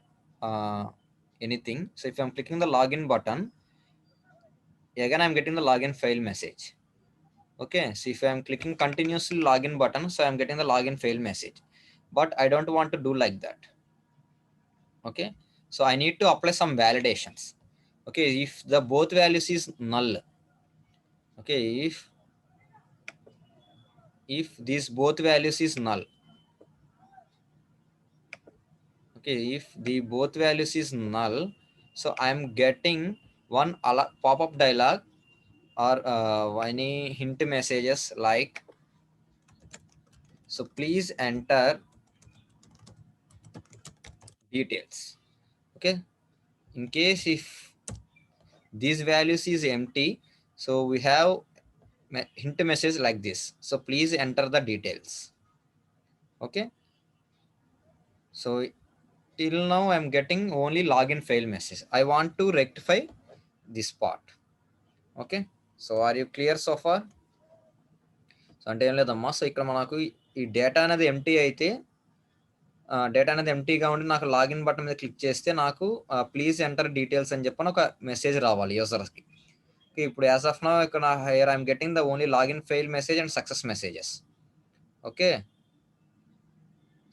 anything, so if I'm clicking the login button, again I'm getting the login fail message. Okay, so if I'm clicking continuously login button, so I'm getting the login fail message, but I don't want to do like that. Okay, so I need to apply some validations. Okay, if the both values is null, okay, if these both values is null, okay, if the both values is null, so I'm getting one pop-up dialog or any hint messages like, so please enter details. Okay, in case if these values is empty, so we have hint message like this, so please enter the details. Okay, so till now I'm getting only login fail message. I want to rectify this part. Okay, so are you clear so far? So అంటే ఏం లేదమ్మా, so ఇక్కడ మనకు ఈ data అనేది empty అయితే, data అనేది ఎంటీగా ఉండి నాకు లాగిన్ బటన్ మీద క్లిక్ చేస్తే నాకు ప్లీజ్ ఎంటర్ డీటెయిల్స్ అని చెప్పని ఒక మెసేజ్ రావాలి యూజర్స్కి. ఇప్పుడు యాజ్ ఆఫ్ నౌ ఇక్కడ here I'm getting the only login fail message and success messages. Okay,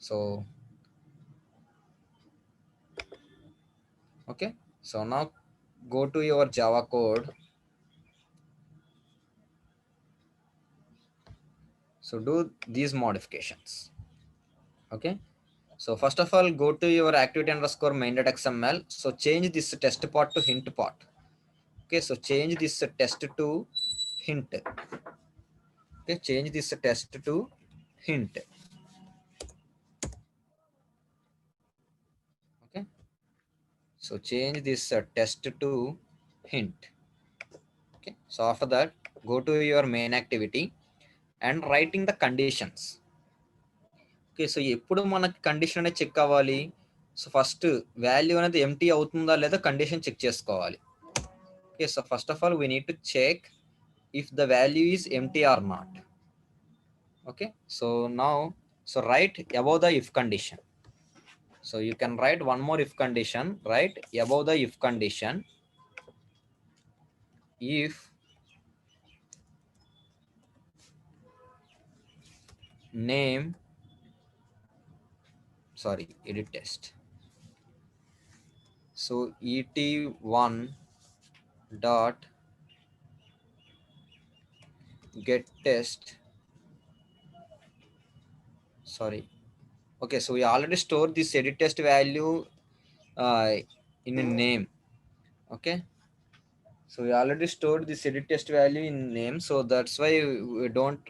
so okay, so now go to your Java code. So do these modifications. Okay, so first of all go to your activity underscore main.xml. So change this test part to hint part. Okay, so change this test to hint. Okay, change this test to hint. Okay, so change this test to hint. Okay, so after that go to your main activity and writing the conditions. Okay, so ఎప్పుడు మనకి condition అనేది check అవ్వాలి? So first value అనేది empty అవుతుందా లేదా condition check చేసుకోవాలి. Okay, so first of all we need to check if the value is empty or not. Okay, so now so write above the if condition. So you can write one more if condition, right above the if condition. If name, sorry, edit test, so et1 dot get test, sorry, okay, so we already stored this edit test value in a name. Okay, so we already stored this edit test value in name, so that's why we don't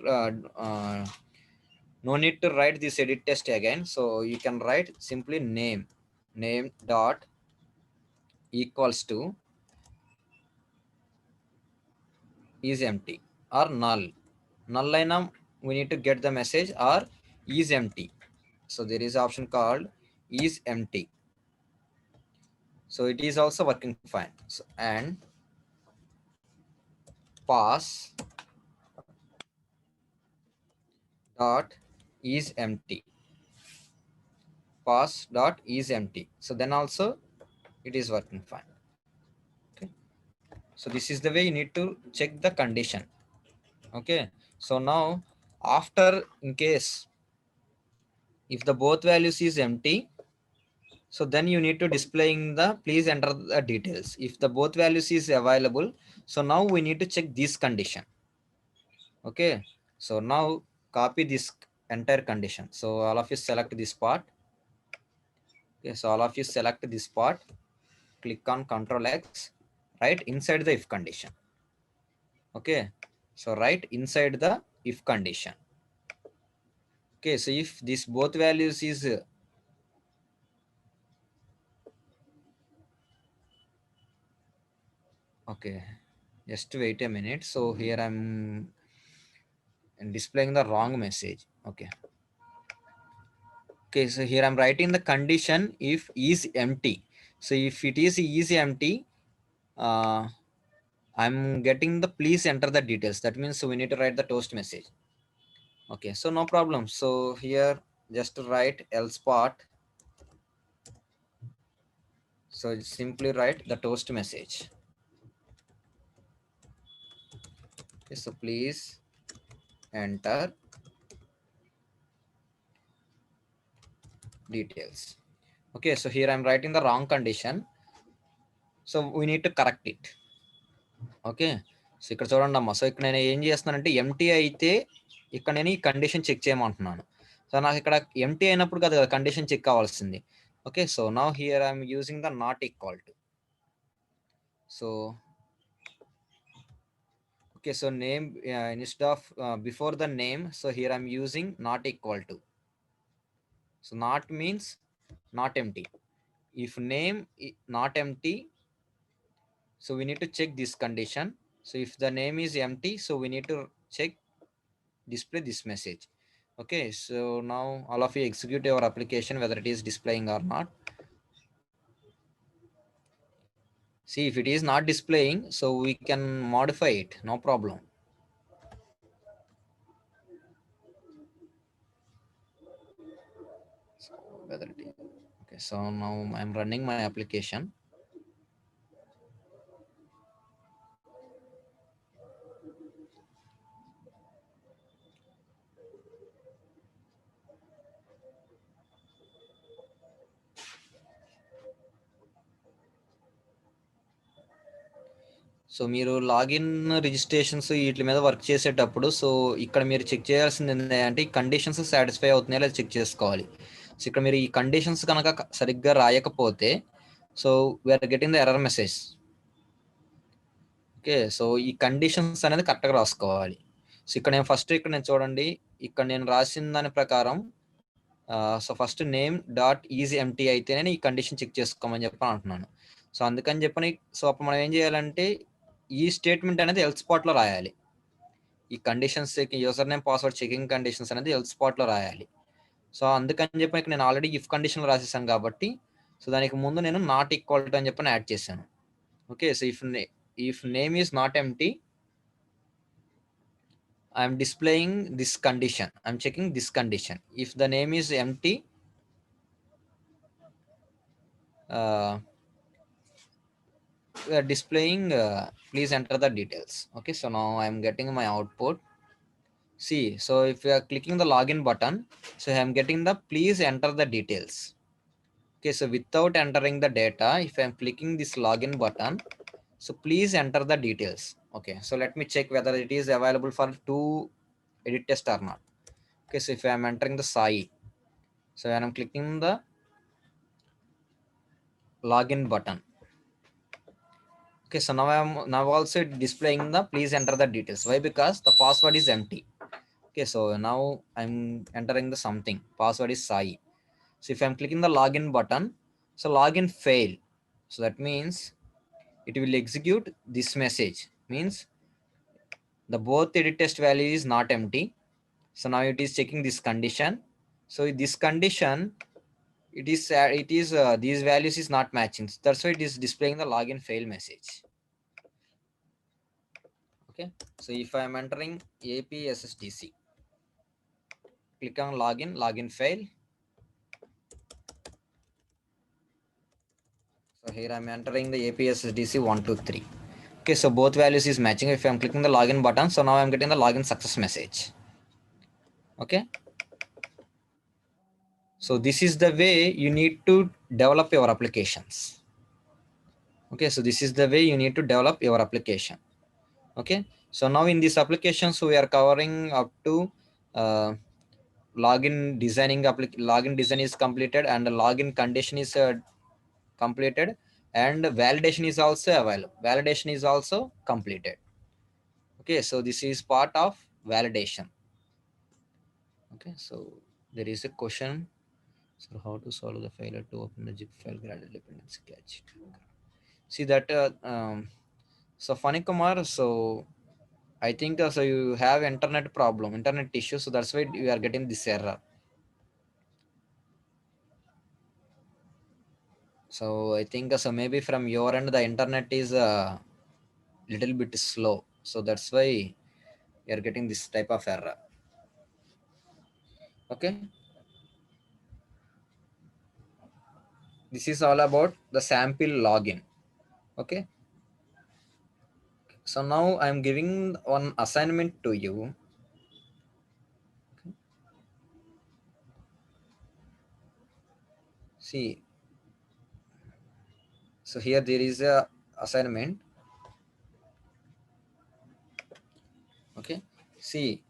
no need to write this edit test again. So you can write simply name dot equals to is empty or null line, we need to get the message, or is empty. So there is option called is empty, so it is also working fine. So and pass dot is empty, pass dot is empty, so then also it is working fine. Okay, So this is the way you need to check the condition. Okay, so now after, in case if the both values is empty, so then you need to displaying the please enter the details. If the both values is available, so now we need to check this condition. Okay, so now copy this entire condition. So all of you select this part. Okay, so all of you select this part, click on Ctrl X, right inside the if condition. Okay, so right inside the if condition. Okay, so if this both values is okay, just wait a minute. So here I'm displaying the wrong message. Okay, okay, so here I'm writing the condition if is empty. So if it is empty, I'm getting the please enter the details. That means we need to write the toast message. Okay, so no problem. So here just write else part. So simply write the toast message. Okay, so please enter details. Okay, so here I'm writing the wrong condition. So we need to correct it. Okay, so ఇక్కడ చూడండి అమ్మా. So ఇక్కడ నేను ఏం చేస్తున్నానంటే empty అయితే ఇక్కడ నేను ఈ కండిషన్ చెక్ చేయమంటున్నాను. సో నాకు ఇక్కడ ఎంటీ అయినప్పుడు కదా కండిషన్ చెక్ కావాల్సింది. Okay, so now here I'm using the not equal to. So okay, so name instead of before the name, so here I'm using not equal to. So not means not empty. If name not empty, so we need to check this condition. So if the name is empty, so we need to check display this message. Okay, so now all of you execute your application whether it is displaying or not. See, if it is not displaying, so we can modify it, no problem. So whether it is okay, so now I'm running my application. So మీరు login registrations వీటి మీద work చేసేటప్పుడు, so ఇక్కడ మీరు check చేయాల్సింది ఏంటంటే ఈ conditions satisfy అవుతున్నాయో లేదా చెక్ చేసుకోవాలి. సో ఇక్కడ మీరు ఈ కండిషన్స్ కనుక సరిగ్గా రాయకపోతే, so we're getting the error message. Okay, so ఈ కండిషన్స్ అనేది కరెక్ట్గా రాసుకోవాలి. సో ఇక్కడ నేను చూడండి, ఇక్కడ నేను రాసిన దాని ప్రకారం so first name dot easy empty అయితేనే ఈ కండిషన్ చెక్ చేసుకోమని చెప్పి అంటున్నాను. సో అందుకని చెప్పని, సో అప్పుడు మనం ఏం చేయాలంటే ఈ స్టేట్మెంట్ అనేది ఎల్స్ స్పాట్లో రాయాలి. ఈ conditions user name password checking conditions అనేది ఎల్స్ స్పాట్లో రాయాలి. సో అందుకని చెప్పి నేను ఆల్రెడీ ఇఫ్ కండిషన్లో రాసేసాను కాబట్టి, సో దానికి ముందు నేను నాట్ ఈక్వల్ టు అని చెప్పని యాడ్ చేశాను. Okay, so if name is not empty, I'm displaying this condition, I'm checking this condition. If the name is empty, we are displaying please enter the details. Okay, so now I am getting my output. See, so if we are clicking the login button, so I am getting the please enter the details. Okay, so without entering the data, if I am clicking this login button, so please enter the details. Okay, so let me check whether it is available for to edit test or not. Okay, so if I am entering the Sai, so when I am clicking the login button, okay, so now I am also displaying the please enter the details. Why? Because the password is empty. Okay, so now I'm entering the something, password is Sai. So if I'm clicking the login button, so login fail. So that means it will execute this message, means the both edit test value is not empty. So now it is checking this condition. So this condition, it is these values is not matching. That's why it is displaying the login fail message. Okay, so if I am entering APSSDC, click on login fail. So here I am entering the APSSDC 123. Okay, so both values is matching. If I'm clicking the login button, so now I'm getting the login success message. Okay, so this is the way you need to develop your applications. Okay, so this is the way you need to develop your application. Okay, so now in this application, so we are covering up to login designing. Login design is completed and the login condition is completed, and validation is also available. Validation is also completed. Okay, so this is part of validation. Okay, so there is a question. So how to solve the failure to open the zip file graded dependency catch? See that so Funny Kumar, so I think so you have internet problem, internet issue, so that's why you are getting this error. So I think so maybe from your end the internet is a little bit slow, so that's why you are getting this type of error. Okay, this is all about the sample login. Okay, so now I'm giving one assignment to you. See, so here there is a assignment. Okay, see,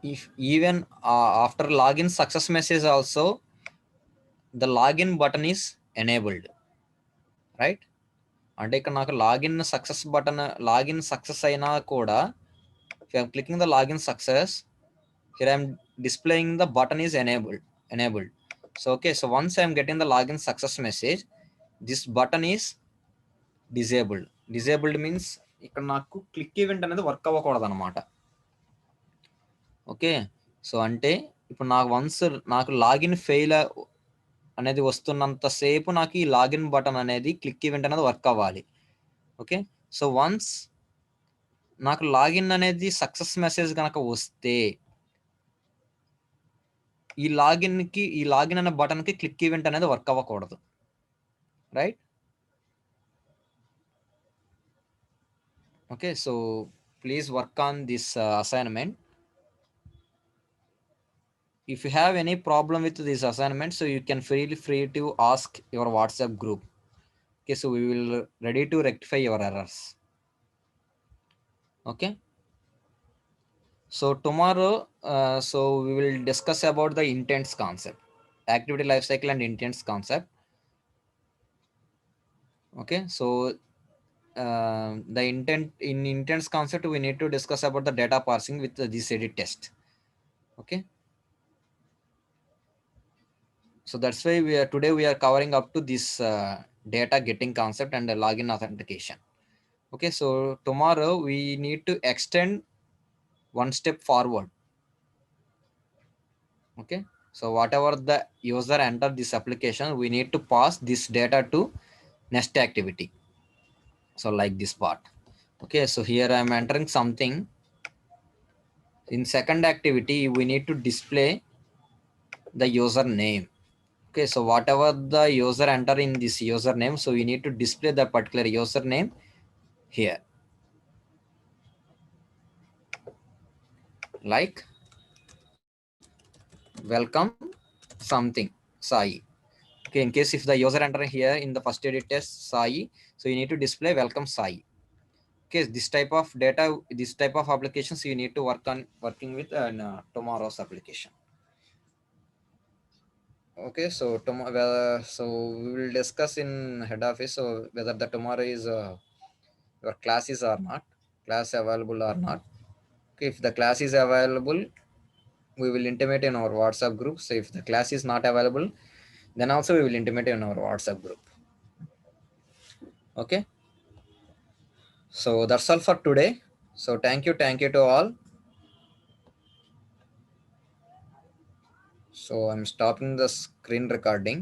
if even after login success message also the login button is enabled, right? అంటే ఇక్కడ నాకు login success button login success అయినా కూడా if I'm clicking the login success, here I'm displaying the button is enabled. So okay, so once I'm getting the login success message, this button is disabled means ఇక్కడ నాకు click event అనేది work అవ్వకూడదు అనమాట. Okay, so అంటే ఇప్పుడు నాకు once నాకు login fail అనేది వస్తున్నంతసేపు నాకు ఈ లాగిన్ బటన్ అనేది క్లిక్ ఈవెంట్ అనేది వర్క్ అవ్వాలి. ఓకే, సో వన్స్ నాకు లాగిన్ అనేది సక్సెస్ మెసేజ్ కనుక వస్తే ఈ లాగిన్ అనే బటన్కి క్లిక్ ఈవెంట్ అనేది వర్క్ అవ్వకూడదు, right? Okay, so please work on this assignment. If you have any problem with this assignment, so you can feel free to ask your WhatsApp group. Okay, so we will ready to rectify your errors. Okay, so tomorrow so we will discuss about the intents concept, activity lifecycle and intents concept. Okay, so the intents concept we need to discuss about the data parsing with this edit test. Okay, so that's why today we are covering up to this data getting concept and login authentication. Okay, so tomorrow we need to extend one step forward. Okay, so whatever the user enter this application, we need to pass this data to next activity. So like this part. Okay, so here I am entering something. In second activity we need to display the username. Okay, so whatever the user enter in this username, so we need to display the particular username here, like welcome something Sai. Okay, in case if the user enter here in the first edit test Sai, so you need to display welcome Sai. Okay, this type of data, this type of applications you need to working with tomorrow's application. Okay, so tomorrow, so we will discuss in head office so whether the tomorrow is your classes or not, class available or not. Okay, if the class is available, we will intimate in our WhatsApp group. So if the class is not available, then also we will intimate in our WhatsApp group. Okay, so that's all for today. So thank you to all. So I'm stopping the screen recording.